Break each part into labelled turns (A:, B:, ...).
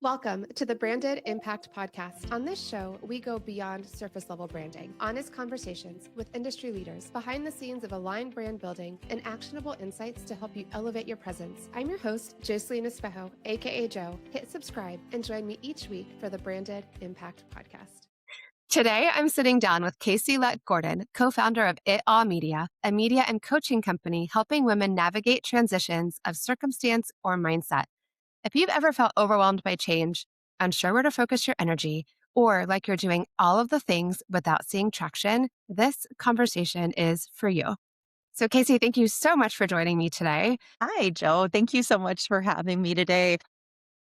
A: Welcome to the Branded Impact Podcast. On this show, we go beyond surface level branding, honest conversations with industry leaders, behind the scenes of aligned brand building, and actionable insights to help you elevate your presence. I'm your host, Kacie Lett Espejo, aka Joe. Hit subscribe and join me each week for the Branded Impact Podcast. Today, I'm sitting down with Kacie Lett Gordon, co-founder of It All Media, a media and coaching company helping women navigate transitions of circumstance or mindset. If you've ever felt overwhelmed by change, unsure where to focus your energy, or like you're doing all of the things without seeing traction, this conversation is for you. So, Kacie, thank you so much for joining me today.
B: Hi, Joe. Thank you so much for having me today.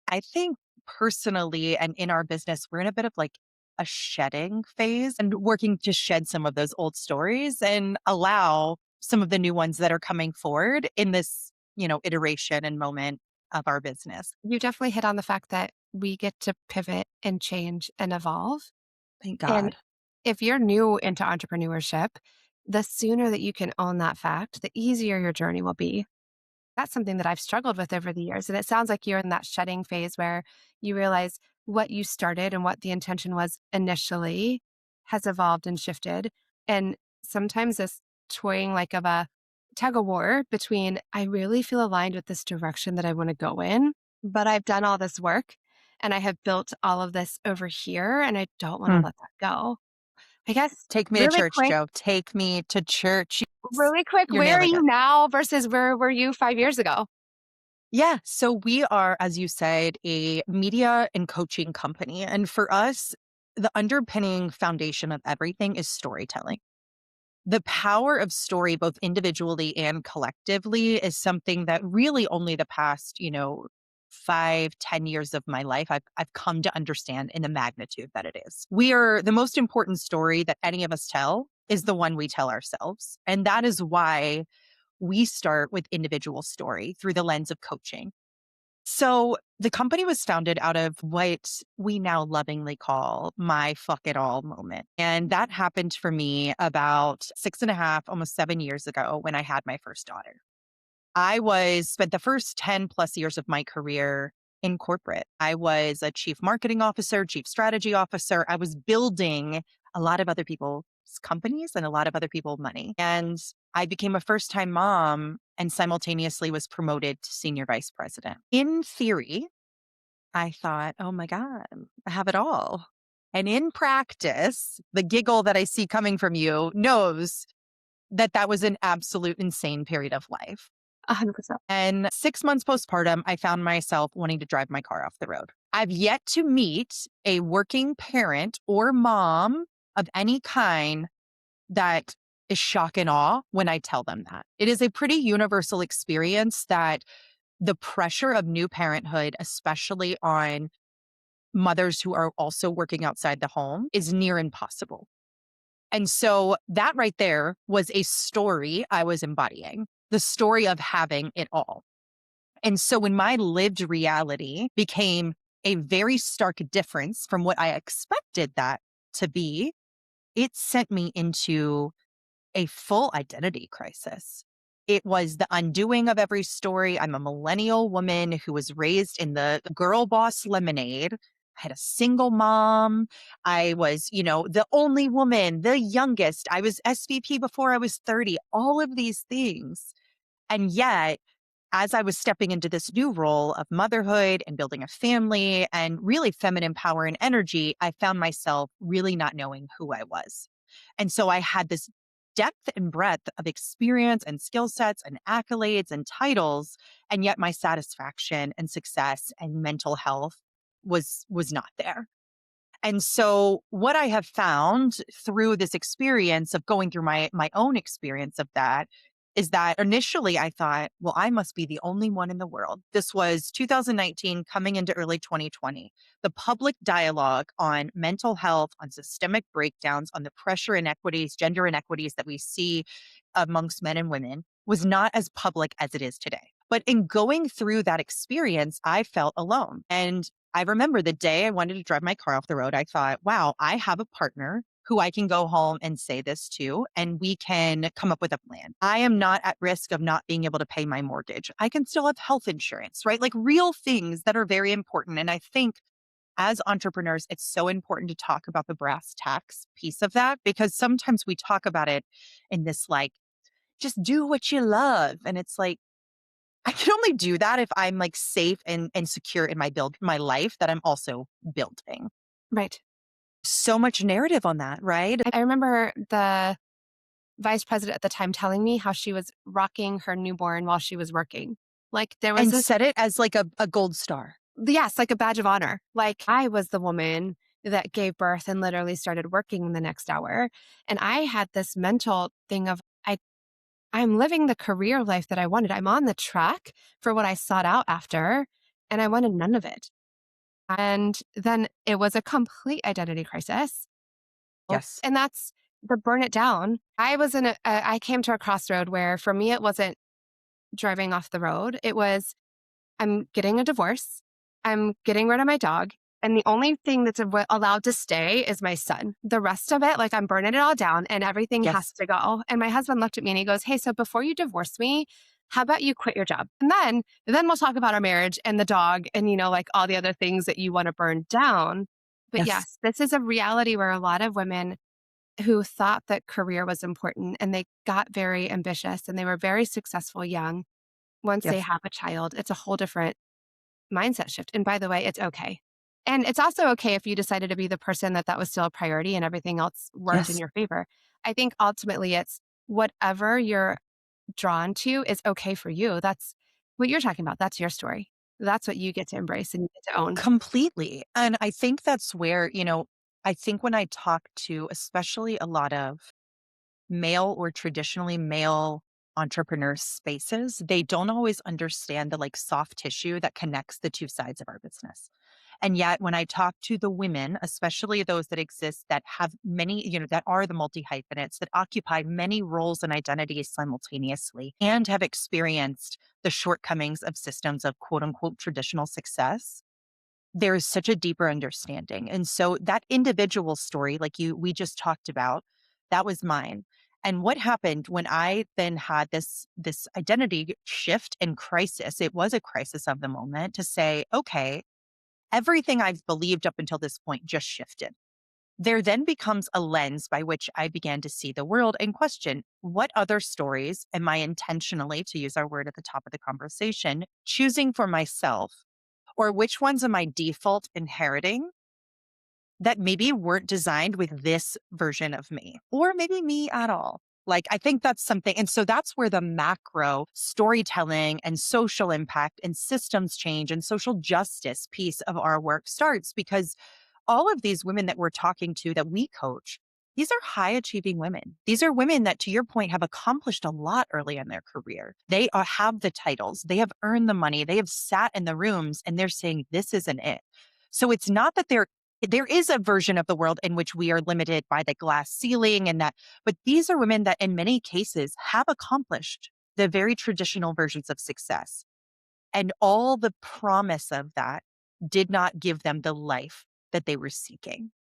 B: I think personally and in our business, we're in a bit of like a shedding phase and working to shed some of those old stories and allow some of the new ones that are coming forward in this, iteration and moment of our business.
A: You definitely hit on the fact that we get to pivot and change and evolve.
B: Thank
A: And
B: God.
A: if you're new into entrepreneurship, the sooner that you can own that fact, the easier your journey will be. That's something that I've struggled with over the years. And it sounds like you're in that shedding phase where you realize what you started and what the intention was initially has evolved and shifted. And sometimes this toying like of a tug of war between, I really feel aligned with this direction that I want to go in, but I've done all this work and I have built all of this over here and I don't want to
B: Mm.
A: let that go. I guess
B: Take me to
A: really
B: church,
A: quick,
B: Joe. Take me to church. Yes,
A: really quick,
B: you're
A: where are
B: nailing
A: you
B: it.
A: now versus where were you 5 years ago?
B: Yeah. So we are, as you said, a media and coaching company. And for us, the underpinning foundation of everything is storytelling. The power of story, both individually and collectively, is something that really only the past, 5, 10 years of my life, I've come to understand in the magnitude that it is. The most important story that any of us tell is the one we tell ourselves. And that is why we start with individual story through the lens of coaching. So the company was founded out of what we now lovingly call my fuck it all moment. And that happened for me about 6.5, almost 7 years ago when I had my first daughter. Spent the first 10 plus years of my career in corporate. I was a chief marketing officer, chief strategy officer. I was building a lot of other people's companies and a lot of other people money. And I became a first time mom and simultaneously was promoted to senior vice president. In theory, I thought, oh my God, I have it all. And in practice, the giggle that I see coming from you knows that that was an absolute insane period of life.
A: 100%.
B: And 6 months postpartum, I found myself wanting to drive my car off the road. I've yet to meet a working parent or mom of any kind that is shock and awe when I tell them that. It is a pretty universal experience that the pressure of new parenthood, especially on mothers who are also working outside the home, is near impossible. And so that right there was a story I was embodying, the story of having it all. And so when my lived reality became a very stark difference from what I expected that to be, it sent me into a full identity crisis. It was the undoing of every story. I'm a millennial woman who was raised in the girl boss lemonade. I had a single mom. I was, the only woman, the youngest. I was SVP before I was 30, all of these things. And yet, as I was stepping into this new role of motherhood and building a family and really feminine power and energy, I found myself really not knowing who I was. And so I had this depth and breadth of experience and skill sets and accolades and titles, and yet my satisfaction and success and mental health was not there. And so what I have found through this experience of going through my own experience of that is that initially I thought, well, I must be the only one in the world. This was 2019 coming into early 2020. The public dialogue on mental health, on systemic breakdowns, on the pressure inequities, gender inequities that we see amongst men and women was not as public as it is today. But in going through that experience, I felt alone. And I remember the day I wanted to drive my car off the road, I thought, wow, I have a partner who I can go home and say this to, and we can come up with a plan. I am not at risk of not being able to pay my mortgage. I can still have health insurance, right? Like real things that are very important. And I think as entrepreneurs, it's so important to talk about the brass tacks piece of that, because sometimes we talk about it in this like, just do what you love. And it's like, I can only do that if I'm like safe and secure in my life that I'm also building.
A: Right.
B: So much narrative on that, right?
A: I remember the vice president at the time telling me how she was rocking her newborn while she was working. Like there was
B: And
A: this,
B: set it as like a gold star.
A: yes, like a badge of honor. Like I was the woman that gave birth and literally started working the next hour. And I had this mental thing of, I'm living the career life that I wanted. I'm on the track for what I sought out after, and I wanted none of it. And then it was a complete identity crisis.
B: Yes.
A: And that's the burn it down. I was I came to a crossroad where for me, it wasn't driving off the road. It was, I'm getting a divorce. I'm getting rid of my dog. And the only thing that's allowed to stay is my son. The rest of it, like I'm burning it all down and everything has
B: Yes.
A: to go. And my husband looked at me and he goes, "Hey, so before you divorce me, how about you quit your job? And then we'll talk about our marriage and the dog and, like all the other things that you want to burn down." But
B: Yes.
A: yes, this is a reality where a lot of women who thought that career was important and they got very ambitious and they were very successful young. Once they
B: Yes.
A: have a child, it's a whole different mindset shift. And by the way, it's okay. And it's also okay if you decided to be the person that was still a priority and everything else worked in
B: Yes.
A: your favor. I think ultimately it's whatever you're drawn to is okay for you. That's what you're talking about. That's your story. That's what you get to embrace and you get to own.
B: Completely. And I think that's where, I think when I talk to especially a lot of male or traditionally male entrepreneur spaces, they don't always understand the like soft tissue that connects the two sides of our business. And yet, when I talk to the women, especially those that exist that have many, that are the multi hyphenates, that occupy many roles and identities simultaneously and have experienced the shortcomings of systems of quote unquote traditional success, there is such a deeper understanding. And so that individual story, like we just talked about, that was mine. And what happened when I then had this identity shift and crisis, it was a crisis of the moment to say, okay, everything I've believed up until this point just shifted. There then becomes a lens by which I began to see the world and question what other stories am I intentionally, to use our word at the top of the conversation, choosing for myself, or which ones am I default inheriting that maybe weren't designed with this version of me, or maybe me at all. Like, I think that's something. And so that's where the macro storytelling and social impact and systems change and social justice piece of our work starts, because all of these women that we're talking to that we coach, these are high achieving women. These are women that, to your point, have accomplished a lot early in their career. They have the titles, they have earned the money, they have sat in the rooms and they're saying, this isn't it. So it's not that there is a version of the world in which we are limited by the glass ceiling and that, but these are women that in many cases have accomplished the very traditional versions of success. And all the promise of that did not give them the life that they were seeking.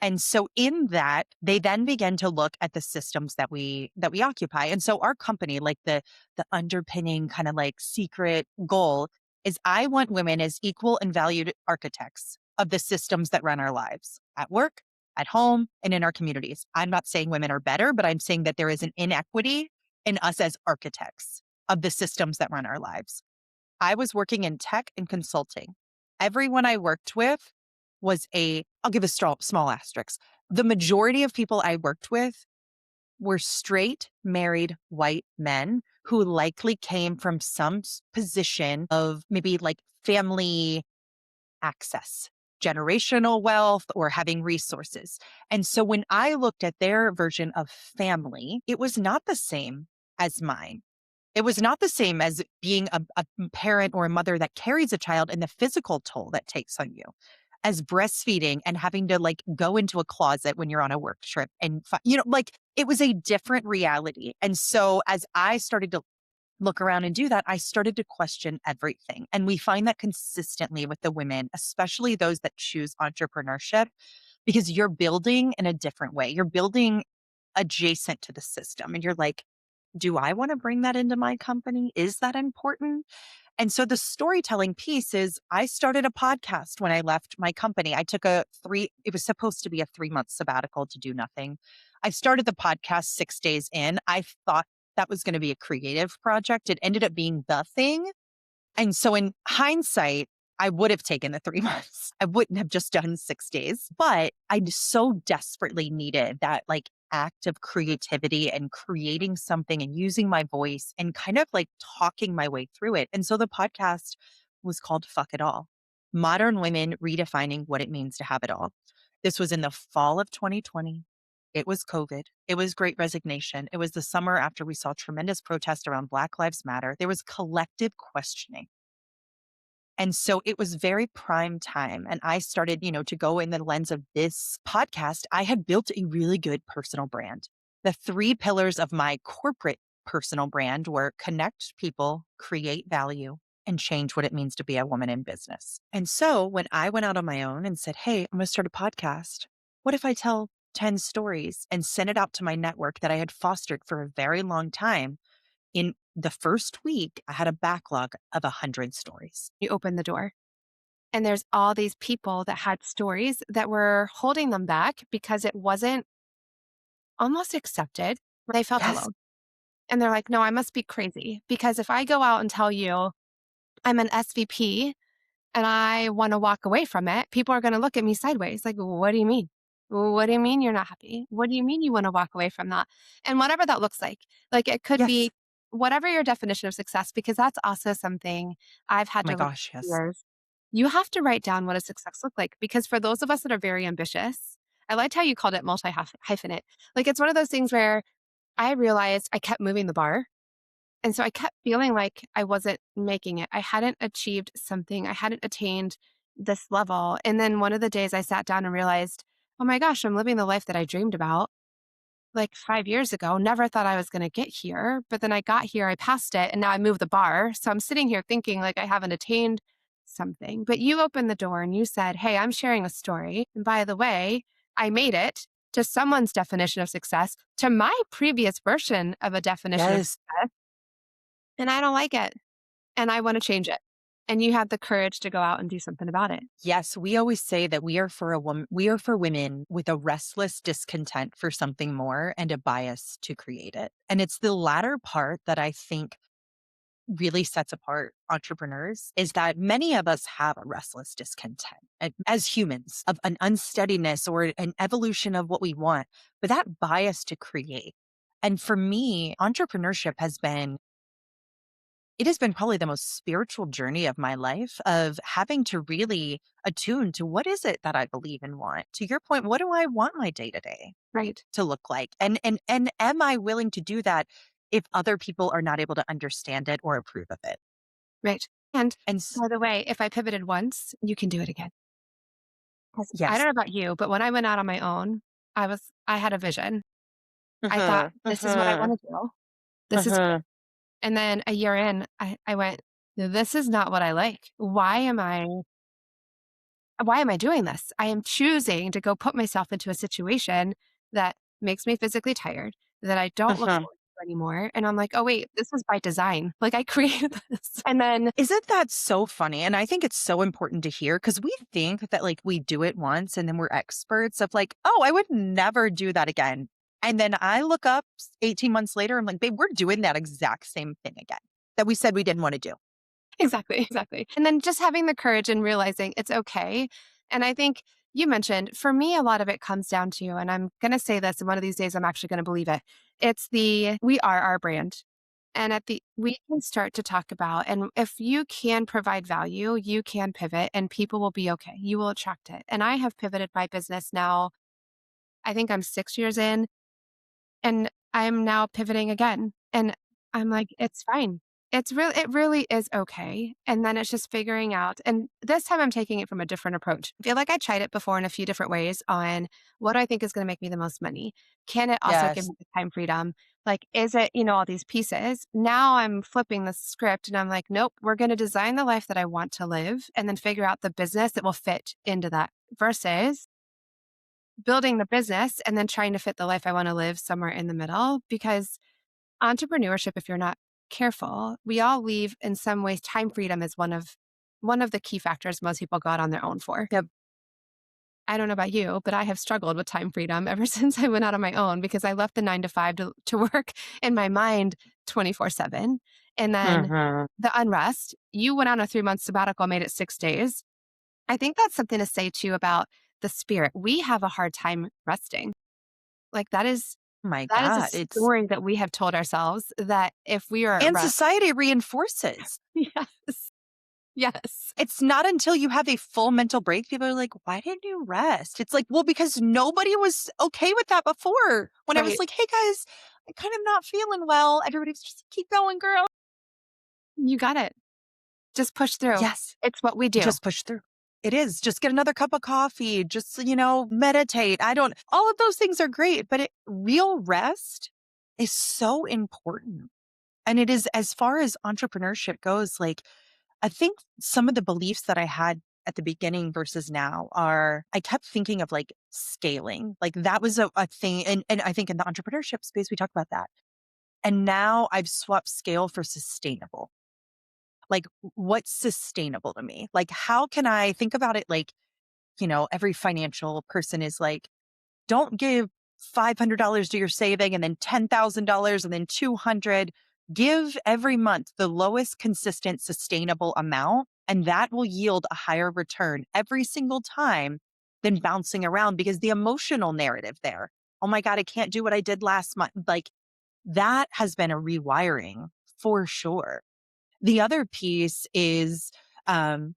B: And so in that, they then begin to look at the systems that we occupy. And so our company, like the underpinning kind of like secret goal is I want women as equal and valued architects of the systems that run our lives at work, at home, and in our communities. I'm not saying women are better, but I'm saying that there is an inequity in us as architects of the systems that run our lives. I was working in tech and consulting. Everyone I worked with I'll give a small asterisk. The majority of people I worked with were straight, married, white men who likely came from some position of maybe like family access, generational wealth, or having resources. And so when I looked at their version of family, it was not the same as mine. It was not the same as being a parent or a mother that carries a child and the physical toll that takes on you, as breastfeeding and having to like go into a closet when you're on a work trip and, like it was a different reality. And so as I started to look around and do that, I started to question everything. And we find that consistently with the women, especially those that choose entrepreneurship. because you're building in a different way. You're building adjacent to the system. And you're like, do I want to bring that into my company? Is that important? And so the storytelling piece is I started a podcast when I left my company. I took it was supposed to be a 3-month sabbatical to do nothing. I started the podcast 6 days in. I thought that was going to be a creative project. It ended up being the thing. And so in hindsight, I would have taken the 3 months. I wouldn't have just done 6 days, but I so desperately needed that like act of creativity and creating something and using my voice and kind of like talking my way through it. And so the podcast was called Fuck It All: Modern Women Redefining What It Means to Have It All. This was in the fall of 2020. It was COVID. It was Great Resignation. It was the summer after we saw tremendous protest around Black Lives Matter. There was collective questioning. And so it was very prime time. And I started, to go in the lens of this podcast. I had built a really good personal brand. The 3 pillars of my corporate personal brand were connect people, create value, and change what it means to be a woman in business. And so when I went out on my own and said, hey, I'm going to start a podcast, what if I tell 10 stories and send it out to my network that I had fostered for a very long time? In the first week, I had a backlog of 100 stories.
A: You open the door, and there's all these people that had stories that were holding them back because it wasn't almost accepted. They felt
B: Yes.
A: alone. And they're like, no, I must be crazy because if I go out and tell you I'm an SVP and I want to walk away from it, people are going to look at me sideways. Like, what do you mean? What do you mean you're not happy? What do you mean you want to walk away from that? And whatever that looks like it could
B: Yes.
A: be whatever your definition of success, because that's also something I've had
B: Oh my
A: to look
B: gosh,
A: at
B: yes.
A: years. You have to write down what does success look like, because for those of us that are very ambitious, I liked how you called it multi hyphenate. Like it's one of those things where I realized I kept moving the bar. And so I kept feeling like I wasn't making it. I hadn't achieved something. I hadn't attained this level. And then one of the days I sat down and realized, oh my gosh, I'm living the life that I dreamed about like 5 years ago. Never thought I was going to get here. But then I got here, I passed it, and now I moved the bar. So I'm sitting here thinking like I haven't attained something. But you opened the door and you said, hey, I'm sharing a story. And by the way, I made it to someone's definition of success, to my previous version of a definition of
B: Yes.
A: success. And I don't like it. And I want to change it. And you had the courage to go out and do something about it.
B: Yes, we always say that we are for women with a restless discontent for something more and a bias to create it. And it's the latter part that I think really sets apart entrepreneurs, is that many of us have a restless discontent as humans, of an unsteadiness or an evolution of what we want, but that bias to create. And for me, entrepreneurship it has been probably the most spiritual journey of my life, of having to really attune to what is it that I believe and want. To your point, what do I want my day to day
A: Right.
B: to look like? And am I willing to do that if other people are not able to understand it or approve of it?
A: Right. And
B: And
A: by the way, if I pivoted once, you can do it again. 'Cause I
B: yes.
A: don't know about you, but when I went out on my own, I had a vision. I thought,
B: Uh-huh.
A: this is what I
B: Uh-huh.
A: want to do. This is great.
B: Uh-huh.
A: And then a year in, I went, this is not what I like. Why am I doing this? I am choosing to go put myself into a situation that makes me physically tired, that I don't look
B: Uh-huh.
A: forward to anymore. And I'm like, oh, wait, this was by design. Like I created this. And then,
B: Isn't that so funny? And I think it's so important to hear, because we think that like we do it once and then we're experts of like, oh, I would never do that again. And then I look up 18 months later, I'm like, babe, we're doing that exact same thing again that we said we didn't want to do.
A: exactly, exactly. And then just having the courage and realizing it's okay. And I think you mentioned, for me, a lot of it comes down to, and I'm going to say this, and one of these days I'm actually going to believe it. It's we are our brand. And we can start to talk about, and if you can provide value, you can pivot and people will be okay. You will attract it. And I have pivoted my business now. I think I'm 6 years in, and I'm now pivoting again. And I'm like, it's fine. It really is okay. And then it's just figuring out. And this time I'm taking it from a different approach. I feel like I tried it before in a few different ways on what do I think is going to make me the most money? Can it also give
B: Yes.
A: me the time freedom? Like, is it, all these pieces? Now I'm flipping the script and I'm like, nope, we're going to design the life that I want to live and then figure out the business that will fit into that versus building the business and then trying to fit the life I want to live somewhere in the middle. Because entrepreneurship, if you're not careful, we all leave in some ways. Time freedom is one of the key factors most people go out on their own for.
B: Yep.
A: I don't know about you, but I have struggled with time freedom ever since I went out on my own because I left the 9 to 5 to work in my mind 24/7. And then
B: Mhm.
A: the unrest, you went on a 3 month sabbatical, made it 6 days. I think that's something to say too about the spirit. We have a hard time resting. Like
B: My
A: that is a
B: God, it's
A: story that we have told ourselves that if we are at
B: and
A: rest,
B: society reinforces.
A: yes, yes,
B: It's not until you have a full mental break, people are like, "Why didn't you rest?" It's like, well, because nobody was okay with that before. When I was
A: right.
B: like, "Hey, guys, I'm kind of not feeling well," everybody was just, "Keep going, girl."
A: You got it. Just push through.
B: Yes,
A: It's what we do.
B: just push through. It is. Just get another cup of coffee. Just, meditate. All of those things are great, but real rest is so important. And it is, as far as entrepreneurship goes, like, I think some of the beliefs that I had at the beginning versus now are, I kept thinking of like scaling. Like that was a thing. And I think in the entrepreneurship space, we talk about that. And now I've swapped scale for sustainable. Like, what's sustainable to me? Like, how can I think about it? Like, every financial person is like, don't give $500 to your saving and then $10,000 and then 200. Give every month the lowest consistent sustainable amount, and that will yield a higher return every single time than bouncing around, because the emotional narrative there, oh my God, I can't do what I did last month. Like, that has been a rewiring for sure. The other piece is um,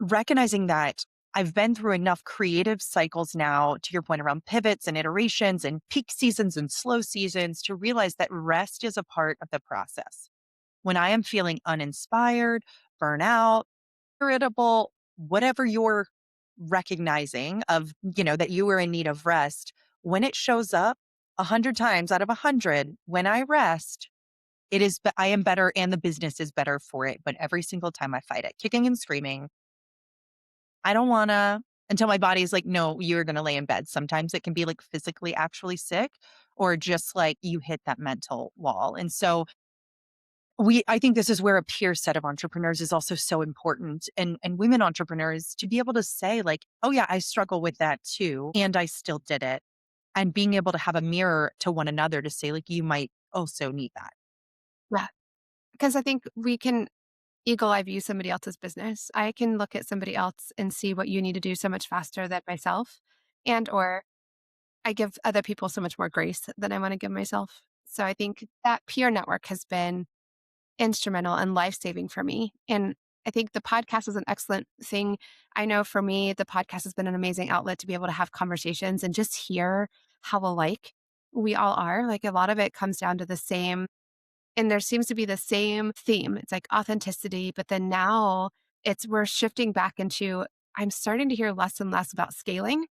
B: recognizing that I've been through enough creative cycles now, to your point around pivots and iterations and peak seasons and slow seasons, to realize that rest is a part of the process. When I am feeling uninspired, burnout, irritable, whatever you're recognizing of, that you are in need of rest, when it shows up 100 times out of 100, when I rest, I am better and the business is better for it. But every single time I fight it, kicking and screaming, I don't wanna, until my body's like, "No, you're gonna lay in bed." Sometimes it can be, like, physically actually sick, or just, like, you hit that mental wall, and so I think this is where a peer set of entrepreneurs is also so important, and women entrepreneurs to be able to say, like, "Oh, yeah, I struggle with that too, and I still did it," and being able to have a mirror to one another to say, like, "You might also need that."
A: Yeah. Because I think we can eagle eye view somebody else's business. I can look at somebody else and see what you need to do so much faster than myself. And or I give other people so much more grace than I want to give myself. So I think that peer network has been instrumental and life-saving for me. And I think the podcast is an excellent thing. I know for me, the podcast has been an amazing outlet to be able to have conversations and just hear how alike we all are. Like a lot of it comes down to the same, and there seems to be the same theme. It's like authenticity, but then now we're shifting back into, I'm starting to hear less and less about scaling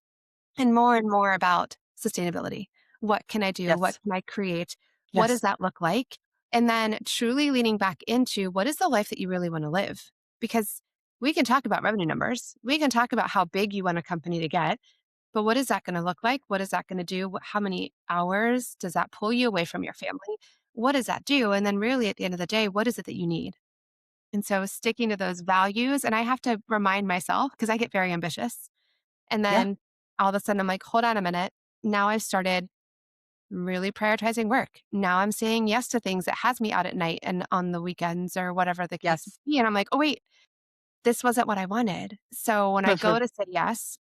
A: and more about sustainability. What can I do? What
B: Yes.
A: can I create? What does
B: Yes.
A: that look like? And then truly leaning back into what is the life that you really want to live? Because we can talk about revenue numbers. We can talk about how big you want a company to get, but what is that going to look like? What is that going to do? How many hours does that pull you away from your family? What does that do? And then really at the end of the day, what is it that you need? And so sticking to those values, and I have to remind myself because I get very ambitious. And
B: Yeah.
A: then all of a sudden I'm like, hold on a minute. Now I've started really prioritizing work. Now I'm saying yes to things that has me out at night and on the weekends or whatever the case may
B: Yes.
A: be. And I'm like, oh wait, this wasn't what I wanted. So when I go to say yes,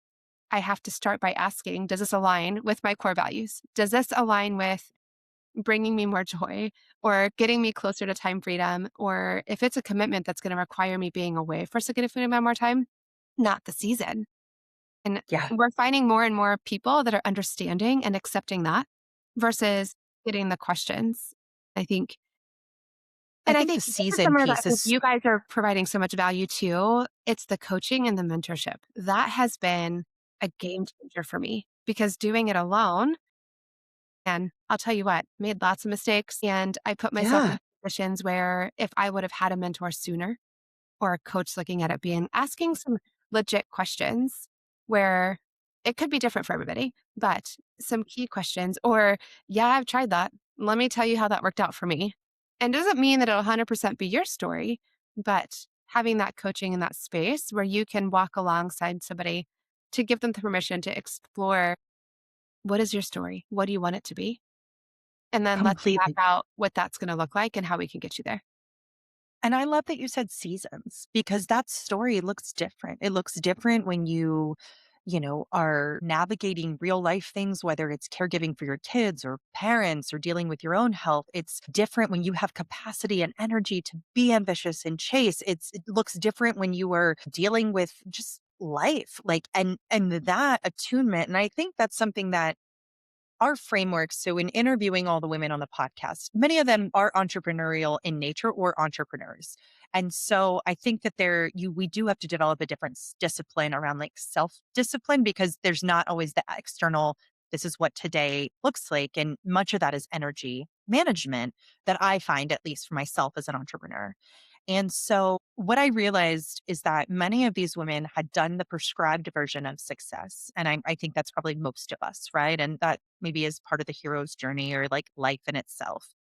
A: I have to start by asking, does this align with my core values? Does this align with bringing me more joy or getting me closer to time freedom? Or if it's a commitment that's going to require me being away for a significant amount more time, not the season. And
B: Yeah.
A: we're finding more and more people that are understanding and accepting that versus getting the questions. I think,
B: I
A: and I
B: think the
A: think this is
B: season
A: somewhere that I
B: piece
A: think
B: is
A: you guys are providing so much value to. It's the coaching and the mentorship. That has been a game changer for me because doing it alone, and I'll tell you what, made lots of mistakes. And I put myself in
B: yeah.
A: positions where if I would have had a mentor sooner or a coach looking at it being asking some legit questions where It could be different for everybody, but some key questions or, yeah, I've tried that. Let me tell you how that worked out for me. And doesn't mean that it'll 100% be your story, but having that coaching in that space where you can walk alongside somebody to give them the permission to explore what is your story? What do you want it to be? And then let's map
B: Completely.
A: out what that's going to look like and how we can get you there.
B: And I love that you said seasons because that story looks different. It looks different when you are navigating real life things, whether it's caregiving for your kids or parents or dealing with your own health. It's different when you have capacity and energy to be ambitious and chase. It looks different when you are dealing with just life like and that attunement. And I think that's something that our frameworks. So, in interviewing all the women on the podcast, many of them are entrepreneurial in nature or entrepreneurs. And so I think that we do have to develop a different discipline around like self discipline because there's not always the external, this is what today looks like. And much of that is energy management that I find, at least for myself as an entrepreneur. And so what I realized is that many of these women had done the prescribed version of success. And I think that's probably most of us, right? And that maybe is part of the hero's journey or like life in itself.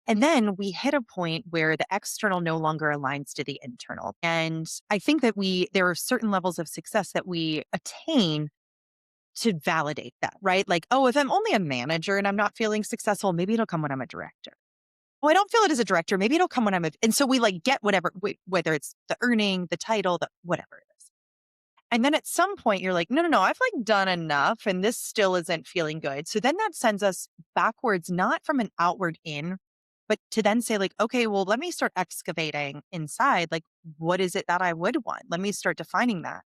B: And then we hit a point where the external no longer aligns to the internal. And I think that there are certain levels of success that we attain to validate that, right? Like, oh, if I'm only a manager and I'm not feeling successful, maybe it'll come when I'm a director. Oh, I don't feel it as a director. Maybe it'll come when and so we like get whatever, whether it's the earning, the title, the whatever it is. And then at some point you're like, no, no, no, I've like done enough and this still isn't feeling good. So then that sends us backwards, not from an outward in, but to then say like, okay, well, let me start excavating inside. Like, what is it that I would want? Let me start defining that.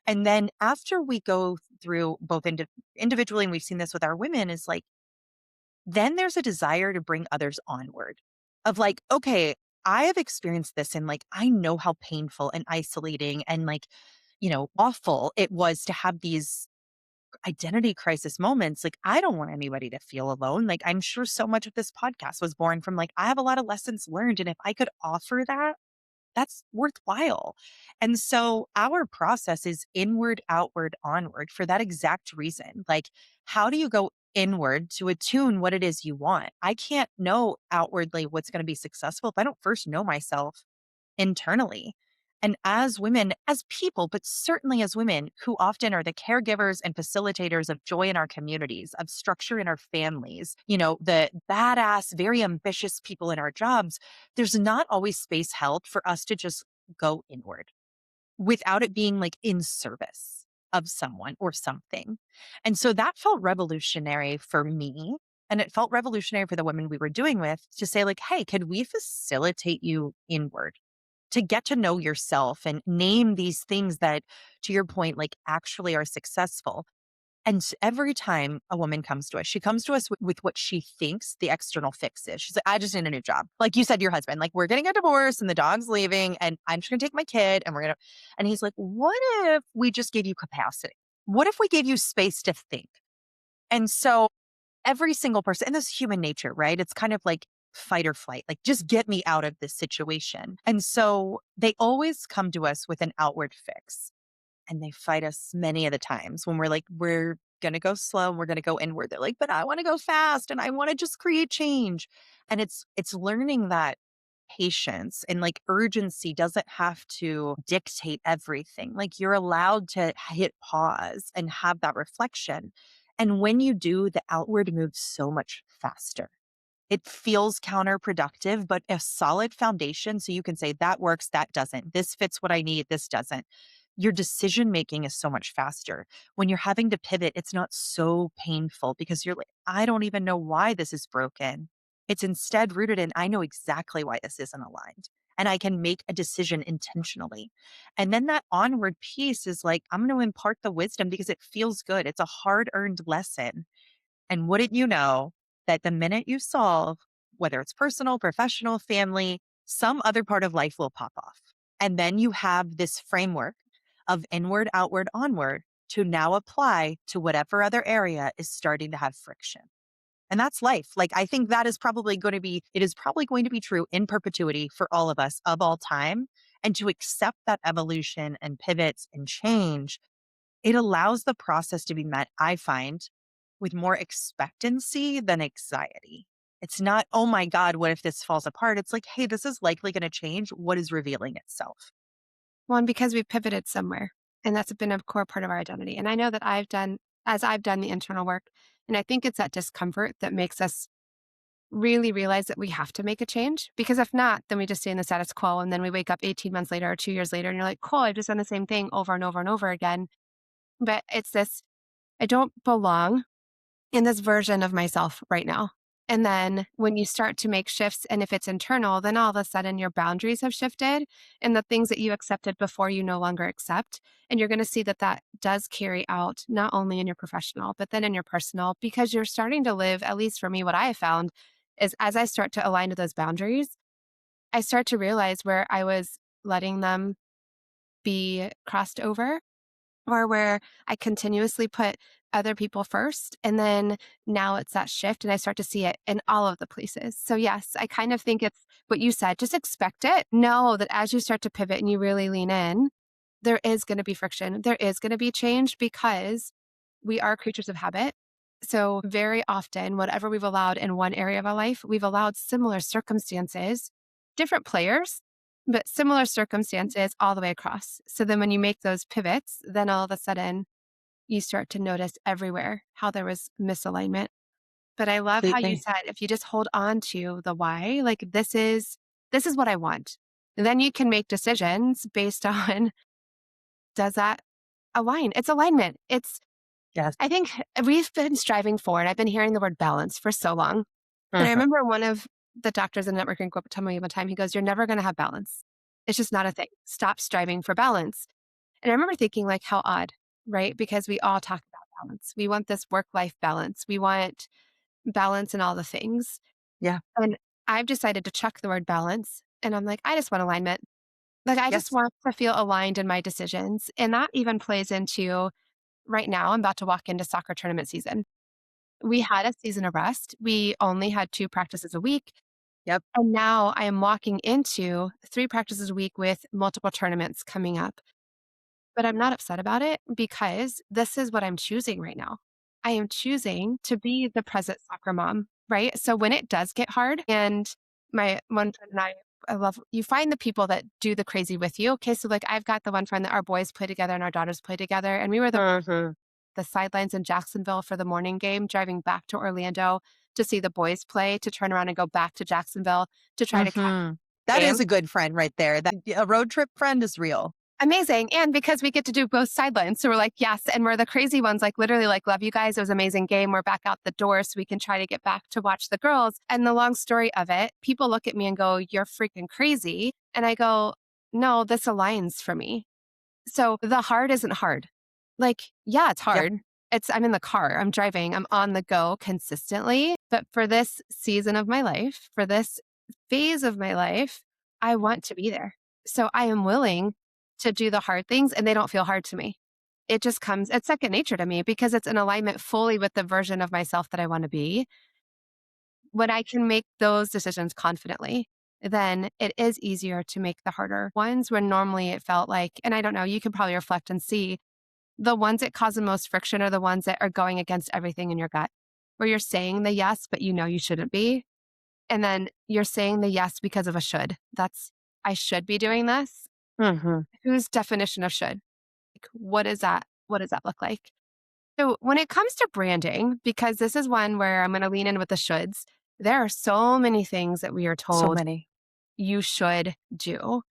B: And then after we go through both individually, and we've seen this with our women, is like, then there's a desire to bring others onward of like, okay, I have experienced this and like, I know how painful and isolating and like, awful it was to have these identity crisis moments. Like, I don't want anybody to feel alone. Like, I'm sure so much of this podcast was born from like, I have a lot of lessons learned. And if I could offer that, that's worthwhile. And so our process is inward, outward, onward for that exact reason. Like, how do you go inward to attune what it is you want? I can't know outwardly what's going to be successful if I don't first know myself internally. And as women, as people, but certainly as women who often are the caregivers and facilitators of joy in our communities, of structure in our families, the badass, very ambitious people in our jobs, there's not always space held for us to just go inward without it being like in service of someone or something. And so that felt revolutionary for me. And it felt revolutionary for the women we were doing with to say, like, hey, could we facilitate you inward? To get to know yourself and name these things that, to your point, like actually are successful. And every time a woman comes to us, she comes to us with what she thinks the external fix is. She's like, I just need a new job. Like you said, your husband, like we're getting a divorce and the dog's leaving and I'm just going to take my kid and he's like, what if we just gave you capacity? What if we gave you space to think? And so every single person, and this is human nature, right? It's kind of like fight or flight, like just get me out of this situation. And so they always come to us with an outward fix and they fight us many of the times when we're like, we're going to go slow and we're going to go inward. They're like, but I want to go fast and I want to just create change. And it's learning that patience and like urgency doesn't have to dictate everything. Like you're allowed to hit pause and have that reflection. And when you do, the outward moves so much faster. It feels counterproductive, but a solid foundation. So you can say that works, that doesn't. This fits what I need, this doesn't. Your decision making is so much faster. When you're having to pivot, it's not so painful because you're like, I don't even know why this is broken. It's instead rooted in, I know exactly why this isn't aligned. And I can make a decision intentionally. And then that onward piece is like, I'm going to impart the wisdom because it feels good. It's a hard earned lesson. And wouldn't you know that the minute you solve, whether it's personal, professional, family, some other part of life will pop off. And then you have this framework of inward, outward, onward to now apply to whatever other area is starting to have friction. And that's life. Like, I think that is probably going to be, it is probably going to be true in perpetuity for all of us of all time. And to accept that evolution and pivots and change it allows the process to be met, I find, with more expectancy than anxiety. It's not, oh my God, what if this falls apart? It's like, hey, this is likely going to change. What is revealing itself?
A: Well, and because we've pivoted somewhere, and that's been a core part of our identity. And I know that as I've done the internal work, and I think it's that discomfort that makes us really realize that we have to make a change. Because if not, then we just stay in the status quo. And then we wake up 18 months later or 2 years later, and you're like, cool, I've just done the same thing over and over and over again. But it's this I don't belong in this version of myself right now. And then when you start to make shifts, and if it's internal, then all of a sudden your boundaries have shifted and the things that you accepted before you no longer accept. And you're going to see that that does carry out not only in your professional, but then in your personal, because you're starting to live, at least for me, what I have found is as I start to align to those boundaries, I start to realize where I was letting them be crossed over or where I continuously put other people first. And then now it's that shift, and I start to see it in all of the places. So, yes, I kind of think it's what you said. Just expect it. Know that as you start to pivot and you really lean in, there is going to be friction. There is going to be change because we are creatures of habit. So, very often, whatever we've allowed in one area of our life, we've allowed similar circumstances, different players, but similar circumstances all the way across. So then when you make those pivots, then all of a sudden you start to notice everywhere how there was misalignment. But I love how you
B: Completely.
A: said if you just hold on to the why, like this is what I want. And then you can make decisions based on does that align? It's alignment. It's
B: Yes.
A: I think we've been striving for, and I've been hearing the word balance for so long. And I
B: Mhm.
A: remember one of the doctors in the networking group told me one time, he goes, you're never going to have balance. It's just not a thing. Stop striving for balance. And I remember thinking, like, how odd, right? Because we all talk about balance. We want this work life balance. We want balance in all the things.
B: Yeah.
A: And I've decided to chuck the word balance. And I'm like, I just want alignment. Like, I just
B: Yes.
A: want to feel aligned in my decisions. And that even plays into right now, I'm about to walk into soccer tournament season. We had a season of rest. We only had 2 practices a week.
B: Yep.
A: And now I am walking into 3 practices a week with multiple tournaments coming up. But I'm not upset about it because this is what I'm choosing right now. I am choosing to be the present soccer mom, right? So when it does get hard, and my one friend and I love you find the people that do the crazy with you. Okay. So like I've got the one friend that our boys play together and our daughters play together. And we were
B: Mhm.
A: the sidelines in Jacksonville for the morning game, driving back to Orlando to see the boys play, to turn around and go back to Jacksonville to try to catch
B: Mhm. That
A: the
B: is
A: game.
B: a good friend right there. That a road trip friend is real.
A: Amazing. And because we get to do both sidelines. So we're like, yes. And we're the crazy ones, like literally like, love you guys. It was an amazing game. We're back out the door so we can try to get back to watch the girls. And the long story of it, people look at me and go, you're freaking crazy. And I go, no, this aligns for me. So the hard isn't hard. Like, yeah, it's
B: Yep.
A: hard. I'm in the car, I'm driving, I'm on the go consistently. But for this season of my life, for this phase of my life, I want to be there. So I am willing to do the hard things and they don't feel hard to me. It just comes, it's second nature to me because it's in alignment fully with the version of myself that I want to be. When I can make those decisions confidently, then it is easier to make the harder ones when normally it felt like, and I don't know, you can probably reflect and see the ones that cause the most friction are the ones that are going against everything in your gut, where you're saying the yes, but you know you shouldn't be. And then you're saying the yes because of a should. That's, I should be doing this.
B: Mhm.
A: Whose definition of should? Like, what is that? What does that look like? So when it comes to branding, because this is one where I'm going to lean in with the shoulds, there are so many things that we are
B: So
A: told
B: many.
A: you should do.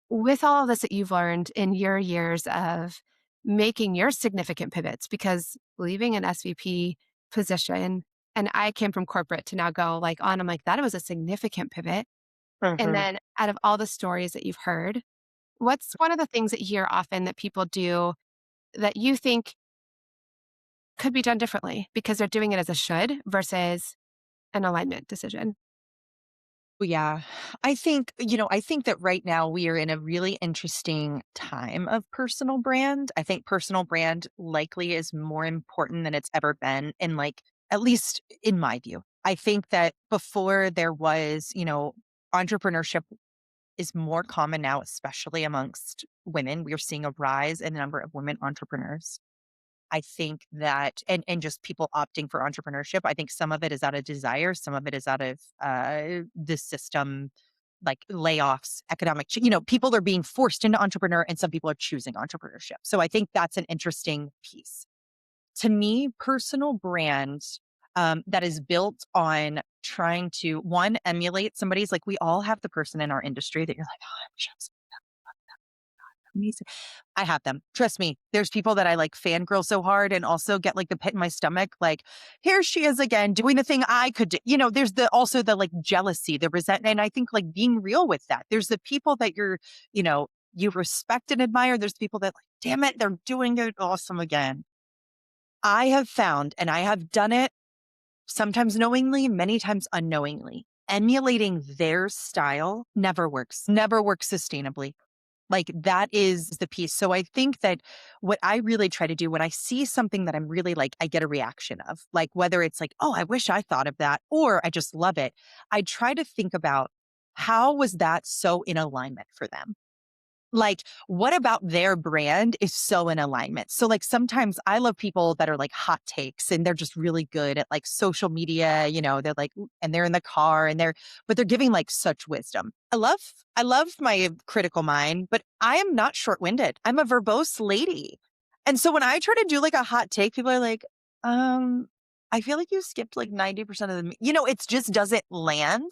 A: With all of this that you've learned in your years of making your significant pivots, because leaving an SVP position, and I came from corporate to now go like on, I'm like, that was a significant pivot. And
B: Mhm.
A: then out of all the stories that you've heard, what's one of the things that you hear often that people do that you think could be done differently because they're doing it as a should versus an alignment decision?
B: Yeah. I think that right now we are in a really interesting time of personal brand. I think personal brand likely is more important than it's ever been in like, at least in my view. I think that before there was, entrepreneurship is more common now, especially amongst women. We are seeing a rise in the number of women entrepreneurs. I think that, and just people opting for entrepreneurship. I think some of it is out of desire, some of it is out of the system, like layoffs, people are being forced into entrepreneur, and some people are choosing entrepreneurship. So I think that's an interesting piece. To me, personal brand that is built on trying to one emulate somebody's, like we all have the person in our industry that you're like, oh, I wish I was amazing. I have them. Trust me. There's people that I like fangirl so hard and also get like the pit in my stomach. Like, here she is again doing the thing I could do. There's also the like jealousy, the resentment. And I think like being real with that. There's the people that you respect and admire. There's people that like, damn it, they're doing it awesome again. I have found, and I have done it sometimes knowingly, many times unknowingly, emulating their style never works sustainably. Like that is the piece. So I think that what I really try to do when I see something that I'm really like, I get a reaction of, like whether it's like, oh, I wish I thought of that, or I just love it. I try to think about how was that so in alignment for them? Like, what about their brand is so in alignment? So, like, sometimes I love people that are like hot takes and they're just really good at like social media, they're like, and they're in the car but they're giving like such wisdom. I love my critical mind, but I am not short winded. I'm a verbose lady. And so when I try to do like a hot take, people are like, I feel like you skipped like 90% of it just doesn't land.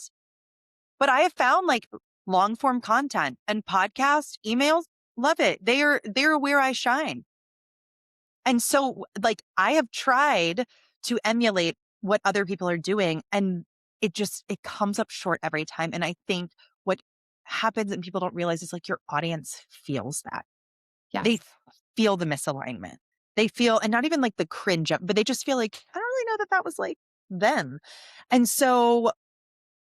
B: But I have found like long form content and podcast emails, love it. They're where I shine. And so like I have tried to emulate what other people are doing, and it comes up short every time. And I think what happens and people don't realize is like your audience feels that. They
A: Yes.
B: feel the misalignment. They feel, and not even like the cringe up, but they just feel like, I don't really know that was like them. And so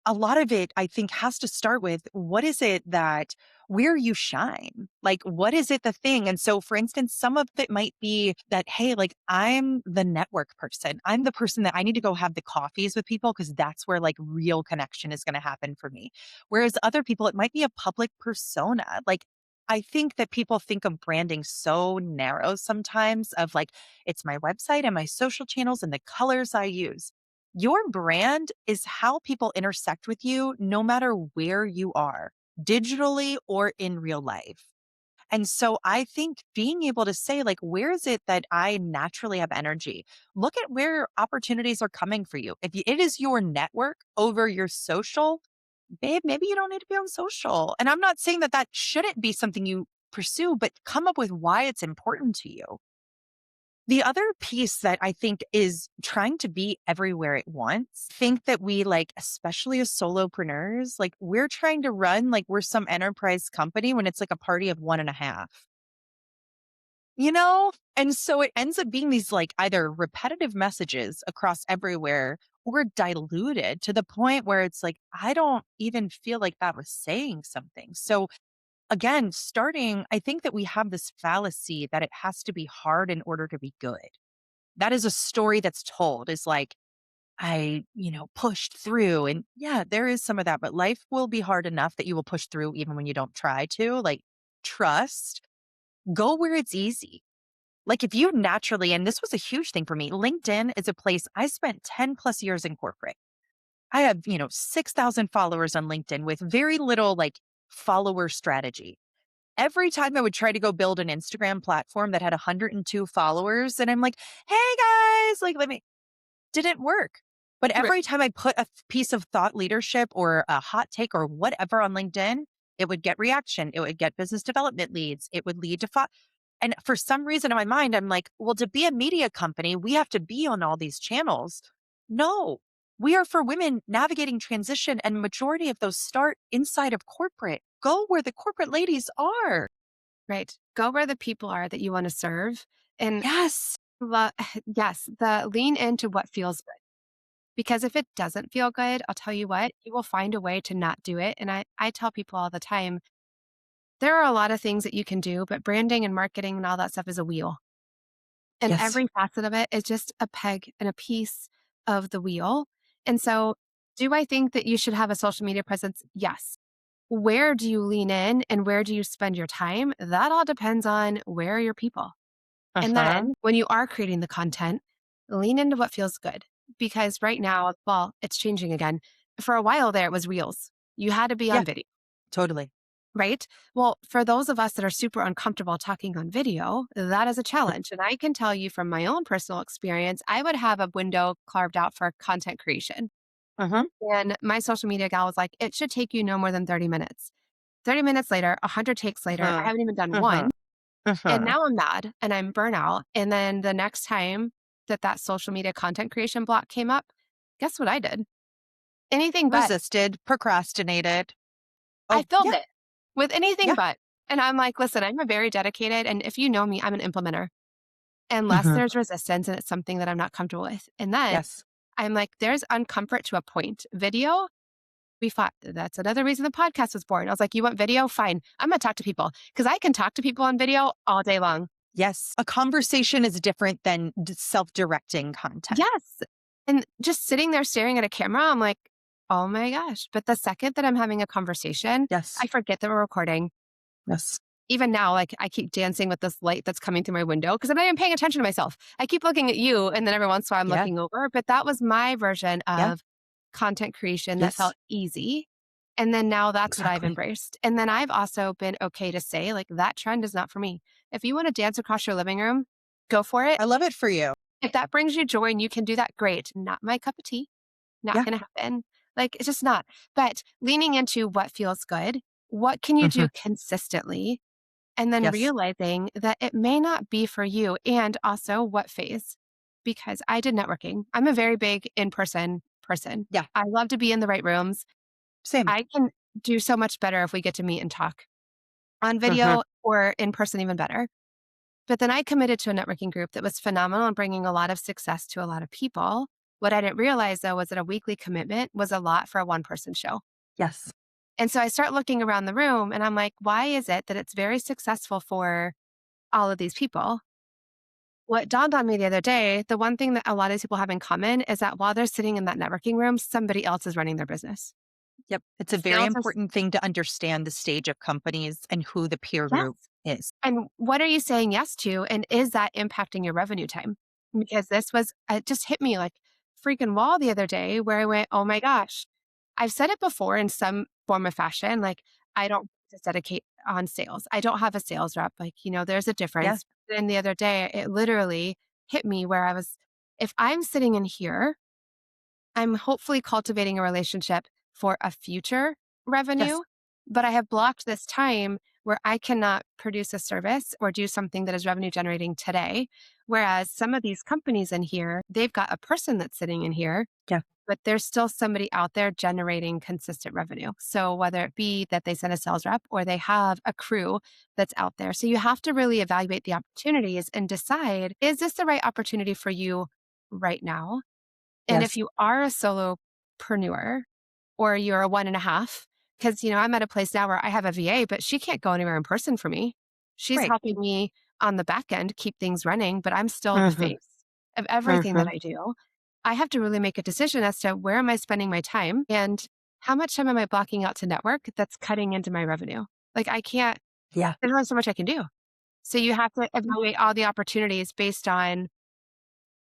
B: a lot of it, I think, has to start with what is it that where you shine? Like, what is it the thing? And so, for instance, some of it might be that, hey, like, I'm the network person. I'm the person that I need to go have the coffees with people because that's where like real connection is going to happen for me. Whereas other people, it might be a public persona. Like, I think that people think of branding so narrow sometimes of like, it's my website and my social channels and the colors I use. Your brand is how people intersect with you no matter where you are, digitally or in real life. And so I think being able to say, like, where is it that I naturally have energy? Look at where opportunities are coming for you. If it is your network over your social, babe, maybe you don't need to be on social. And I'm not saying that that shouldn't be something you pursue, but come up with why it's important to you. The other piece that I think is trying to be everywhere at once. Think that we like, especially as solopreneurs, like we're trying to run like we're some enterprise company when it's like a party of one and a half, you know? And so it ends up being these like either repetitive messages across everywhere or diluted to the point where it's like, I don't even feel like that was saying something. So again, I think that we have this fallacy that it has to be hard in order to be good. That is a story that's told is like, pushed through. And yeah, there is some of that, but life will be hard enough that you will push through even when you don't try to. Like, trust, go where it's easy. Like, if you naturally, and this was a huge thing for me, LinkedIn is a place I spent 10 plus years in corporate. I have, 6,000 followers on LinkedIn with very little like follower strategy. Every time I would try to go build an Instagram platform that had 102 followers, and I'm like, hey guys, like, didn't work. But
A: Right.
B: every time I put a piece of thought leadership or a hot take or whatever on LinkedIn, it would get reaction. It would get business development leads. It would lead to and for some reason in my mind, I'm like, well, to be a media company, we have to be on all these channels. No, we are for women navigating transition, and majority of those start inside of corporate. Go where the corporate ladies are.
A: Right. Go where the people are that you want to serve. And
B: Yes.
A: yes, the lean into what feels good. Because if it doesn't feel good, I'll tell you what, you will find a way to not do it. And I tell people all the time, there are a lot of things that you can do, but branding and marketing and all that stuff is a wheel. And
B: Yes.
A: every facet of it is just a peg and a piece of the wheel. And so, do I think that you should have a social media presence? Yes. Where do you lean in and where do you spend your time? That all depends on where are your people. And
B: Uh-huh.
A: then when you are creating the content, lean into what feels good. Because right now, well, it's changing again. For a while there, it was reels. You had to be
B: Yeah,
A: on video,
B: totally.
A: right? Well, for those of us that are super uncomfortable talking on video, that is a challenge. And I can tell you from my own personal experience, I would have a window carved out for content creation.
B: Uh-huh.
A: And my social media gal was like, it should take you no more than 30 minutes. 30 minutes later, 100 takes later, I
B: Uh-huh.
A: haven't even done
B: Uh-huh.
A: one. And
B: Uh-huh.
A: now I'm mad and I'm burnout. And then the next time that social media content creation block came up, guess what I did? Anything but.
B: Resisted, procrastinated.
A: I
B: Oh,
A: filmed
B: yeah.
A: it with anything
B: Yeah.
A: but. And I'm like, listen, I'm a very dedicated, and if you know me, I'm an implementer unless
B: Mhm.
A: there's resistance and it's something that I'm not comfortable with. And then
B: Yes.
A: I'm like, there's uncomfort to a point. Video, we fought. That's another reason the podcast was born. I was like, you want video? Fine. I'm going to talk to people because I can talk to people on video all day long.
B: Yes. A conversation is different than self-directing content.
A: Yes. And just sitting there staring at a camera, I'm like, oh my gosh. But the second that I'm having a conversation,
B: Yes.
A: I forget that we're recording.
B: Yes.
A: Even now, like I keep dancing with this light that's coming through my window because I'm not even paying attention to myself. I keep looking at you and then every once in a while I'm
B: Yeah.
A: looking over. But that was my version
B: Yeah.
A: of content creation that
B: Yes.
A: felt easy. And then now that's what I've
B: Exactly.
A: embraced. And then I've also been okay to say, like, that trend is not for me. If you want to dance across your living room, go for it.
B: I love it for you.
A: If that brings you joy and you can do that, great. Not my cup of tea. Not
B: Yeah.
A: going to happen. Like, it's just not. But leaning into what feels good, what can you
B: Mhm.
A: do consistently? And then
B: Yes.
A: realizing that it may not be for you. And also what phase? Because I did networking. I'm a very big in person person.
B: Yeah.
A: I love to be in the right rooms.
B: Same.
A: I can do so much better if we get to meet and talk on
B: Mhm.
A: video or in person, even better. But then I committed to a networking group that was phenomenal and bringing a lot of success to a lot of people. What I didn't realize though was that a weekly commitment was a lot for a one person show.
B: Yes.
A: And so I start looking around the room and I'm like, why is it that it's very successful for all of these people? What dawned on me the other day, the one thing that a lot of these people have in common is that while they're sitting in that networking room, somebody else is running their business.
B: Yep. It's a very
A: Sales are,
B: important thing to understand the stage of companies and who the peer
A: yes.
B: group is.
A: And what are you saying yes to? And is that impacting your revenue time? Because this was, it just hit me like freaking wall the other day where I went, oh my gosh, I've said it before in some form of fashion. Like, I don't just dedicate on sales. I don't have a sales rep. Like, there's a
B: Yeah.
A: difference. Then the other day, it literally hit me where I was, if I'm sitting in here, I'm hopefully cultivating a relationship for a future
B: Yes.
A: revenue, but I have blocked this time where I cannot produce a service or do something that is revenue generating today. Whereas some of these companies in here, they've got a person that's sitting in here,
B: Yeah.
A: but there's still somebody out there generating consistent revenue. So whether it be that they send a sales rep or they have a crew that's out there. So you have to really evaluate the opportunities and decide, is this the right opportunity for you right now? And if
B: Yes.
A: you are a solopreneur or you're a one and a half, because, I'm at a place now where I have a VA, but she can't go anywhere in person for me. She's
B: Right.
A: helping me on the back end keep things running, but I'm still the
B: Mhm.
A: face of everything that
B: Mhm.
A: I do. I have to really make a decision as to where am I spending my time and how much time am I blocking out to network that's cutting into my revenue? Like I can't,
B: Yeah.
A: there's only so much I can do. So you have to evaluate all the opportunities based on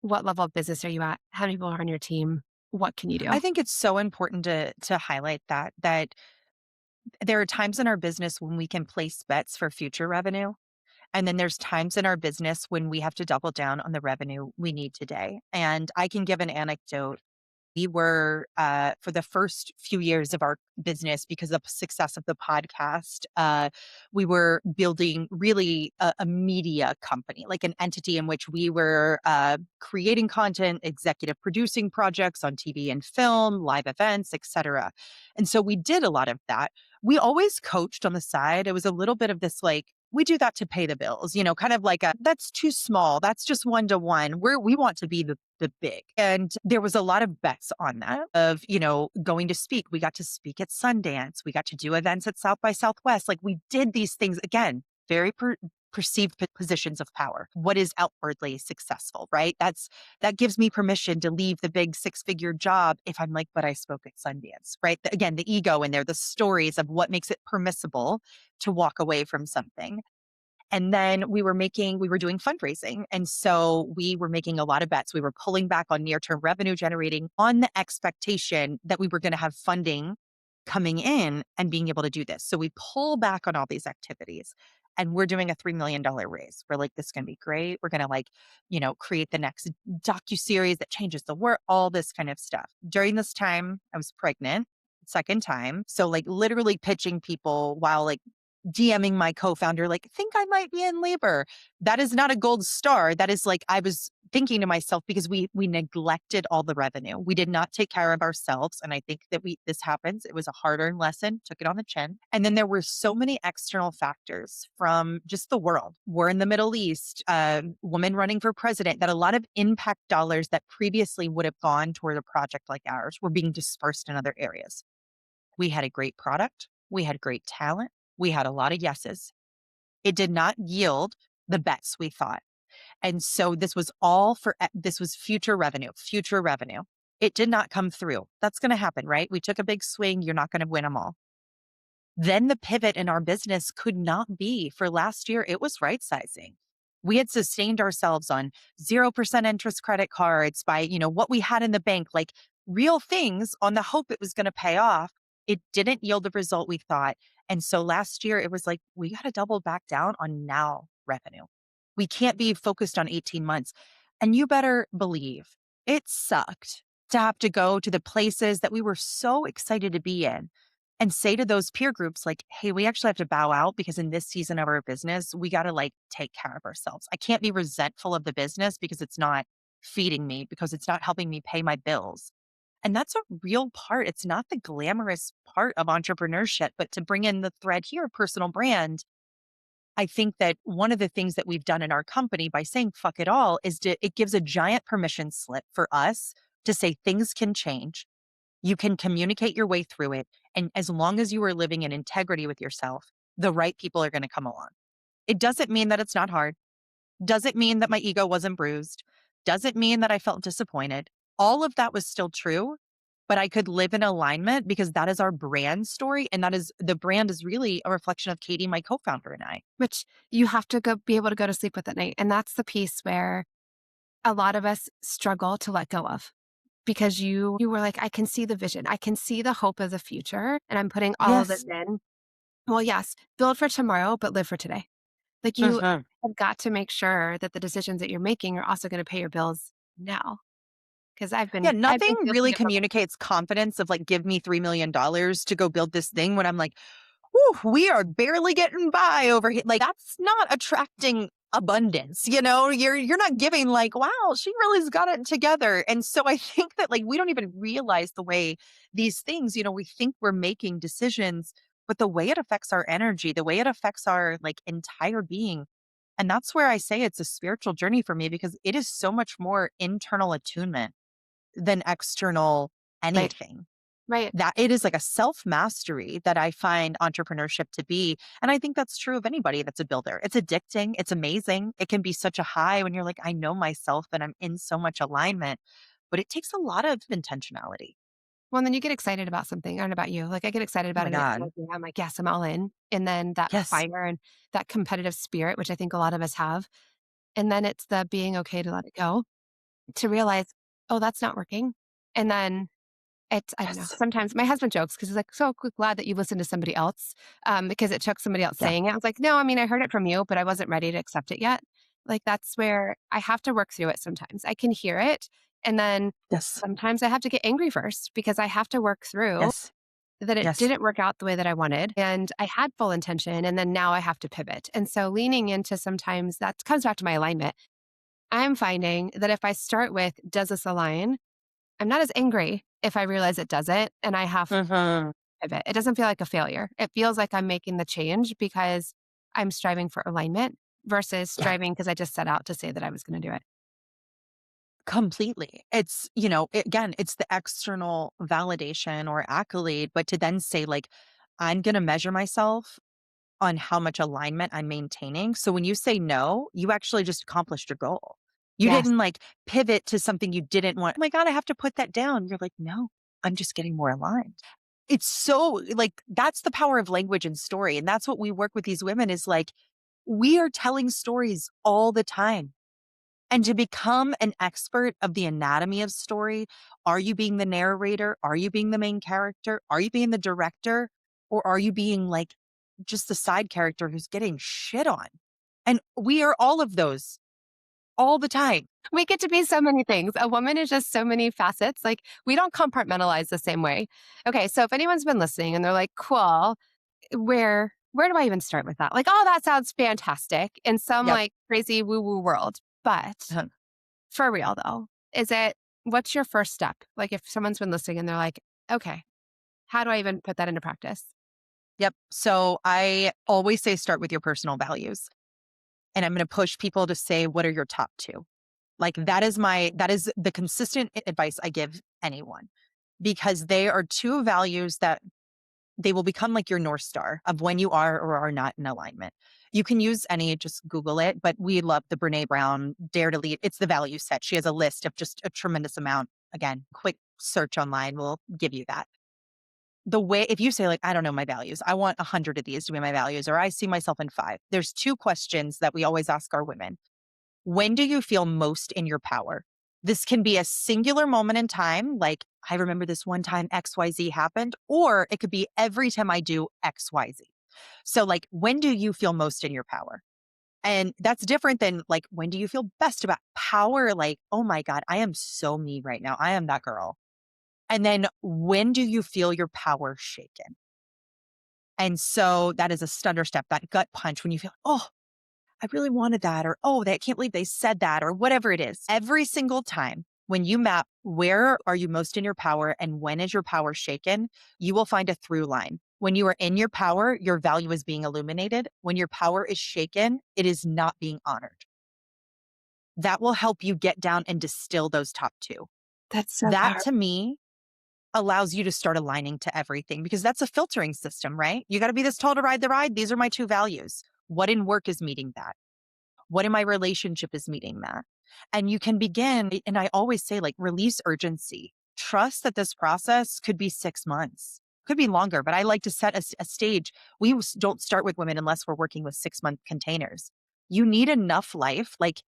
A: what level of business are you at? How many people are on your team? What can you do?
B: I think it's so important to highlight that there are times in our business when we can place bets for future revenue. And then there's times in our business when we have to double down on the revenue we need today. And I can give an anecdote. We were, for the first few years of our business, because of the success of the podcast, we were building really a media company, like an entity in which we were creating content, executive producing projects on TV and film, live events, etc. And so we did a lot of that. We always coached on the side. It was a little bit of this like, we do that to pay the bills, kind of like that's too small. That's just one to one. We want to be the big. And there was a lot of bets on that of, going to speak. We got to speak at Sundance. We got to do events at South by Southwest. Like we did these things again, very perceived positions of power. What is outwardly successful, right? That gives me permission to leave the big 6-figure job if I'm like, but I spoke at Sundance, right? Again, the ego in there, the stories of what makes it permissible to walk away from something. And then we were doing fundraising. And so we were making a lot of bets. We were pulling back on near-term revenue generating on the expectation that we were going to have funding coming in and being able to do this. So we pull back on all these activities and we're doing a $3 million raise. We're like, this is going to be great. We're going to create the next docuseries that changes the world, all this kind of stuff. During this time, I was pregnant, second time. So like literally pitching people while like DMing my co-founder, like, think I might be in labor. That is not a gold star. That is like, I was thinking to myself because we neglected all the revenue. We did not take care of ourselves. And I think that this happens. It was a hard-earned lesson, took it on the chin. And then there were so many external factors from just the world. War in the Middle East, woman running for president, that a lot of impact dollars that previously would have gone toward a project like ours were being dispersed in other areas. We had a great product. We had great talent. We had a lot of yeses. It did not yield the bets we thought. And so this was future revenue, future revenue. It did not come through. That's going to happen, right? We took a big swing. You're not going to win them all. Then the pivot in our business could not be for last year. It was right sizing. We had sustained ourselves on 0% interest credit cards by, what we had in the bank, like real things on the hope it was going to pay off. It didn't yield the result we thought. And so last year it was like, we got to double back down on now revenue. We can't be focused on 18 months. And you better believe it sucked to have to go to the places that we were so excited to be in and say to those peer groups, like, hey, we actually have to bow out because in this season of our business, we got to like take care of ourselves. I can't be resentful of the business because it's not feeding me, because it's not helping me pay my bills. And that's a real part. It's not the glamorous part of entrepreneurship, but to bring in the thread here, personal brand. I think that one of the things that we've done in our company by saying fuck it all is it gives a giant permission slip for us to say things can change. You can communicate your way through it. And as long as you are living in integrity with yourself, the right people are going to come along. It doesn't mean that it's not hard. Doesn't mean that my ego wasn't bruised. Doesn't mean that I felt disappointed. All of that was still true, but I could live in alignment because that is our brand story. And the brand is really a reflection of Katie, my co-founder, and I.
A: Which you have to be able to go to sleep with at night. And that's the piece where a lot of us struggle to let go of, because you were like, I can see the vision. I can see the hope of the future. And I'm putting all of this
B: Yes.
A: in. Well, yes, build for tomorrow, but live for today. Like you
B: Mhm.
A: have got to make sure that the decisions that you're making are also going to pay your bills now. Because
B: Yeah,
A: I've
B: nothing
A: been guilty
B: really
A: of the
B: communicates confidence of like, give me $3 million to go build this thing when I'm like, whew, we are barely getting by over here. Like that's not attracting abundance, you're not giving like, wow, she really's got it together. And so I think that like, we don't even realize the way these things, we think we're making decisions, but the way it affects our energy, the way it affects our like entire being. And that's where I say it's a spiritual journey for me because it is so much more internal attunement than external
A: right,
B: anything.
A: right.
B: That it is like a self mastery that I find entrepreneurship to be. And I think that's true of anybody that's a builder. It's addicting. It's amazing. It can be such a high when you're like, I know myself and I'm in so much alignment, but it takes a lot of intentionality.
A: Well, and then you get excited about something. I don't know about you. Like I get excited
B: Oh
A: about
B: my
A: it. And
B: God.
A: I'm like, yes, I'm all in. And then that
B: Yes.
A: fire and that competitive spirit, which I think a lot of us have. And then it's the being okay to let it go, to realize, oh, that's not working. And then I don't know.
B: Yes.
A: Sometimes my husband jokes because he's like, so glad that you listened to somebody else, because it took somebody else
B: Yeah.
A: saying it. I was like, no, I mean, I heard it from you, but I wasn't ready to accept it yet. Like that's where I have to work through it sometimes. I can hear it. And then
B: Yes.
A: sometimes I have to get angry first because I have to work through
B: Yes.
A: that it
B: Yes.
A: didn't work out the way that I wanted. And I had full intention. And then now I have to pivot. And so leaning into sometimes that comes back to my alignment. I'm finding that if I start with, does this align? I'm not as angry if I realize it doesn't and I have to
B: Mhm.
A: pivot. It doesn't feel like a failure. It feels like I'm making the change because I'm striving for alignment versus
B: Yeah.
A: striving because I just set out to say that I was going to do it.
B: Completely. It's, again, it's the external validation or accolade, but to then say, like, I'm going to measure myself on how much alignment I'm maintaining. So when you say no, you actually just accomplished your goal. You
A: Yes.
B: didn't like pivot to something you didn't want. Oh my God, I have to put that down. You're like, no, I'm just getting more aligned. It's so like, that's the power of language and story. And that's what we work with these women is like, we are telling stories all the time. And to become an expert of the anatomy of story, are you being the narrator? Are you being the main character? Are you being the director? Or are you being like just the side character who's getting shit on? And we are all of those all the time.
A: We get to be so many things. A woman is just so many facets. Like we don't compartmentalize the same way. Okay, so if anyone's been listening and they're like, "Cool, where do I even start with that?" Like, "Oh, that sounds fantastic," in some
B: Yep.
A: like crazy woo woo world. But
B: Uh-huh.
A: for real though, is it? What's your first step? Like, if someone's been listening and they're like, "Okay, how do I even put that into practice?"
B: Yep. So I always say start with your personal values. And I'm going to push people to say, what are your top two? Like that is the consistent advice I give anyone because they are two values that they will become like your North Star of when you are or are not in alignment. You can use any, just Google it, but we love the Brene Brown Dare to Lead. It's the value set. She has a list of just a tremendous amount. Again, quick search online will give you that. The way, if you say, like, I don't know my values, I want 100 of these to be my values, or I see myself in five, there's two questions that we always ask our women. When do you feel most in your power? This can be a singular moment in time, like, I remember this one time XYZ happened, or it could be every time I do XYZ. So, like, when do you feel most in your power? And that's different than like, when do you feel best about power? Like, oh my God, I am so me right now. I am that girl. And then when do you feel your power shaken? And so that is a stutter step, that gut punch when you feel, oh, I really wanted that, or oh, I can't believe they said that, or whatever it is. Every single time when you map where are you most in your power and when is your power shaken, you will find a through line. When you are in your power, your value is being illuminated. When your power is shaken, it is not being honored. That will help you get down and distill those top two.
A: That's so
B: That
A: powerful.
B: to me allows you to start aligning to everything because that's a filtering system, right? You got to be this tall to ride the ride. These are my two values. What in work is meeting that? What in my relationship is meeting that? And you can begin, and I always say, like, release urgency. Trust that this process could be 6 months, could be longer, but I like to set a stage. Don't start with women unless we're working with 6 month containers. You need enough life. Like,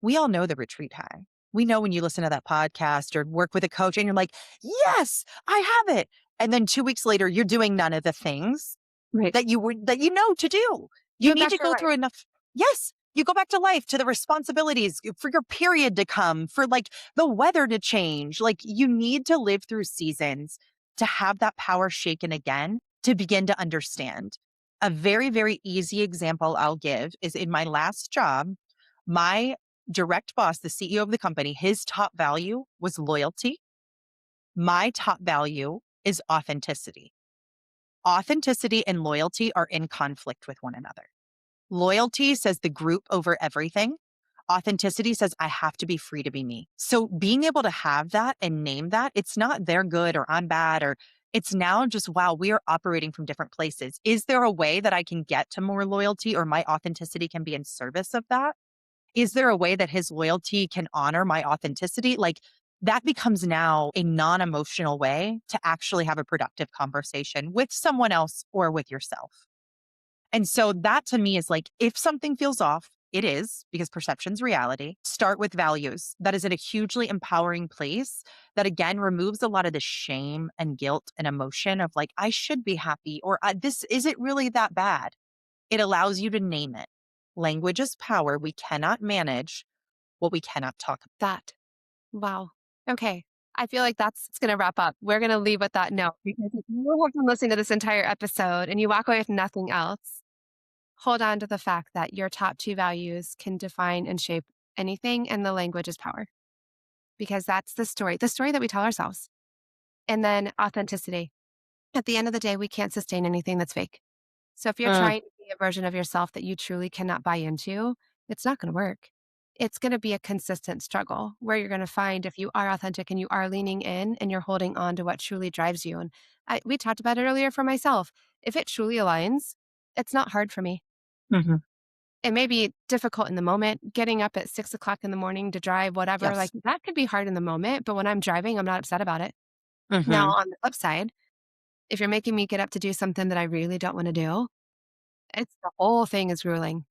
B: we all know the retreat high. We know when you listen to that podcast or work with a coach and you're like, yes, I have it. And then 2 weeks later, you're doing none of the things
A: Right.
B: that you know to do.
A: You
B: You
A: went
B: need
A: back
B: to
A: to your
B: go
A: life.
B: through enough. Yes, you go back to life, to the responsibilities, for your period to come, for like the weather to change. Like you need to live through seasons to have that power shaken again to begin to understand. A very, very easy example I'll give is in my last job, my direct boss, the CEO of the company, his top value was loyalty. My top value is authenticity. Authenticity and loyalty are in conflict with one another. Loyalty says the group over everything. Authenticity says I have to be free to be me. So being able to have that and name that, it's not they're good or I'm bad, or it's now just, wow, we are operating from different places. Is there a way that I can get to more loyalty or my authenticity can be in service of that? Is there a way that his loyalty can honor my authenticity? Like that becomes now a non emotional way to actually have a productive conversation with someone else or with yourself. And so that to me is like, if something feels off, it is because perception's reality. Start with values. That is in a hugely empowering place that again removes a lot of the shame and guilt and emotion of like, I should be happy or this is it really that bad? It allows you to name it. Language is power. We cannot manage what we cannot talk about.
A: That. Wow. Okay. I feel like that's going to wrap up. We're going to leave with that note because if you have been listening to this entire episode and you walk away with nothing else, hold on to the fact that your top two values can define and shape anything, and the language is power because that's the story that we tell ourselves. And then authenticity. At the end of the day, we can't sustain anything that's fake. So if you're
B: Mm,
A: trying to be a version of yourself that you truly cannot buy into, it's not going to work. It's going to be a consistent struggle where you're going to find if you are authentic and you are leaning in and you're holding on to what truly drives you. And we talked about it earlier for myself. If it truly aligns, It's not hard for me.
B: Mhm.
A: It may be difficult in the moment, getting up at 6 o'clock in the morning to drive, whatever, like
B: Yes.
A: that could be hard in the moment, but when I'm driving, I'm not upset about it. Now,
B: Mhm.
A: on the flip side, if you're making me get up to do something that I really don't want to do, it's the whole thing is grueling.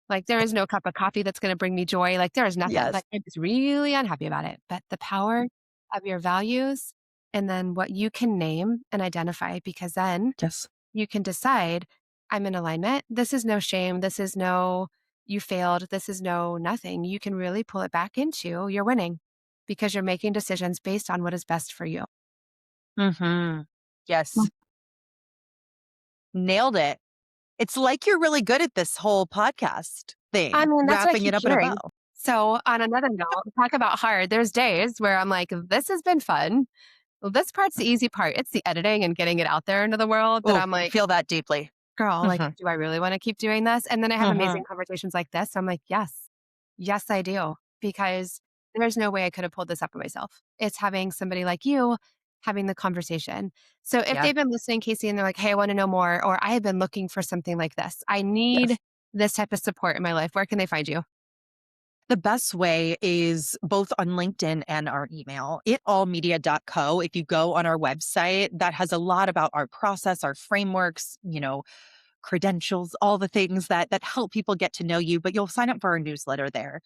A: Like there is no cup of coffee that's going to bring me joy. Like there is nothing.
B: Yes.
A: Like I'm just really unhappy about it. But the power of your values and then what you can name and identify, because then
B: Yes.
A: you can decide I'm in alignment. This is no shame. This is no, you failed. This is no nothing. You can really pull it back into you're winning because you're making decisions based on what is best for you.
B: Mhm. Yes. Nailed it. It's like you're really good at this whole podcast
A: I
B: thing,
A: mean, that's what I
B: wrapping
A: keep
B: it up in a bow.
A: hearing. So, on another note, talk about hard. There's days where I'm like, this has been fun. Well, this part's the easy part. It's the editing and getting it out there into the world that
B: Oh,
A: I'm like,
B: feel that deeply.
A: girl, like,
B: Mhm.
A: do I really want to keep doing this? And then I have amazing
B: Mhm.
A: conversations like this. I'm like, yes, yes, I do. Because there's no way I could have pulled this up for myself. It's having somebody like you having the conversation. So if
B: Yeah.
A: they've been listening, Kacie, and they're like, hey, I want to know more, or I have been looking for something like this, I need
B: Yes.
A: this type of support in my life, where can they find you?
B: The best way is both on LinkedIn and our email, itallmedia.co. If you go on our website, that has a lot about our process, our frameworks, credentials, all the things that help people get to know you, but you'll sign up for our newsletter there.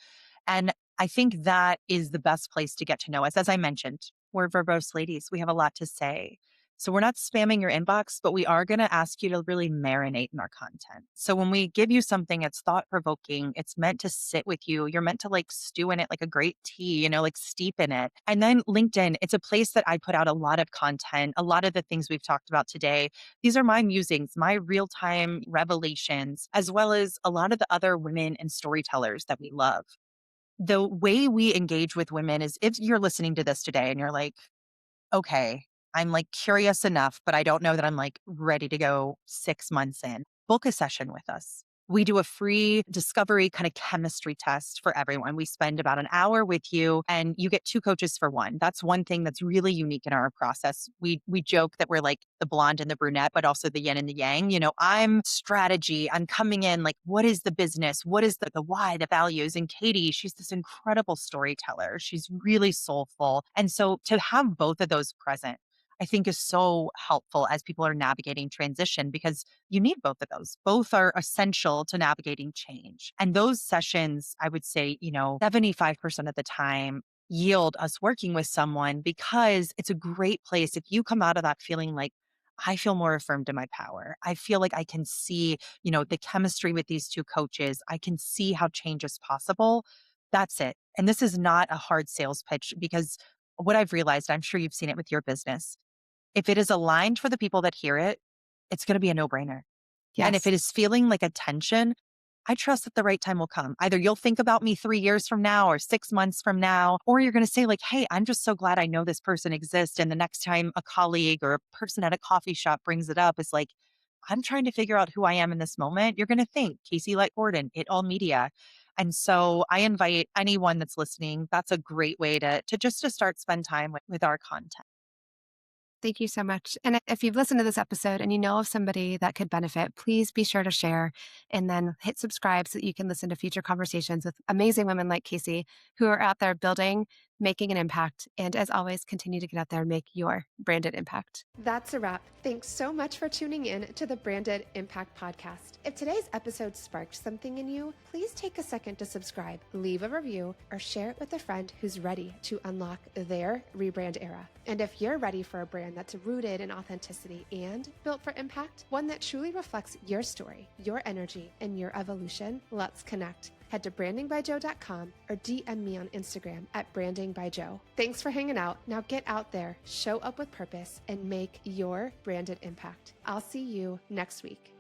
B: And I think that is the best place to get to know us. As I mentioned, we're verbose ladies. We have a lot to say. So we're not spamming your inbox, but we are going to ask you to really marinate in our content. So when we give you something, it's thought provoking, it's meant to sit with you. You're meant to like stew in it like a great tea, like steep in it. And then LinkedIn, it's a place that I put out a lot of content, a lot of the things we've talked about today. These are my musings, my real time revelations, as well as a lot of the other women and storytellers that we love. The way we engage with women is if you're listening to this today and you're like, okay, I'm like curious enough, but I don't know that I'm like ready to go 6 months in. Book a session with us. We do a free discovery kind of chemistry test for everyone. We spend about an hour with you and you get two coaches for one. That's one thing that's really unique in our process. We joke that we're like the blonde and the brunette, but also the yin and the yang. I'm strategy. I'm coming in like, what is the business? What is the why, the values? And Katie, she's this incredible storyteller. She's really soulful. And so to have both of those present, I think is so helpful as people are navigating transition because you need both of those. Both are essential to navigating change. And those sessions, I would say, 75% of the time yield us working with someone because it's a great place. If you come out of that feeling like, I feel more affirmed in my power. I feel like I can see, the chemistry with these two coaches. I can see how change is possible. That's it. And this is not a hard sales pitch because what I've realized, I'm sure you've seen it with your business. If it is aligned for the people that hear it, it's going to be a no-brainer. And if
A: Yes.
B: it is feeling like a tension, I trust that the right time will come. Either you'll think about me 3 years from now or 6 months from now, or you're going to say like, hey, I'm just so glad I know this person exists. And the next time a colleague or a person at a coffee shop brings it up, is like, I'm trying to figure out who I am in this moment. You're going to think Kacie Lett Gordon, It All Media. And so I invite anyone that's listening, that's a great way to start spend time with our content.
A: Thank you so much. And if you've listened to this episode and you know of somebody that could benefit, please be sure to share and then hit subscribe so that you can listen to future conversations with amazing women like Kacie who are out there building, making an impact. And as always, continue to get out there and make your branded impact. That's a wrap. Thanks so much for tuning in to the Branded Impact Podcast. If today's episode sparked something in you, please take a second to subscribe, leave a review, or share it with a friend who's ready to unlock their rebrand era. And if you're ready for a brand that's rooted in authenticity and built for impact, one that truly reflects your story, your energy, and your evolution, let's connect. Head to brandingbyjoe.com or DM me on Instagram at brandingbyjoe. Thanks for hanging out. Now get out there, show up with purpose, and make your branded impact. I'll see you next week.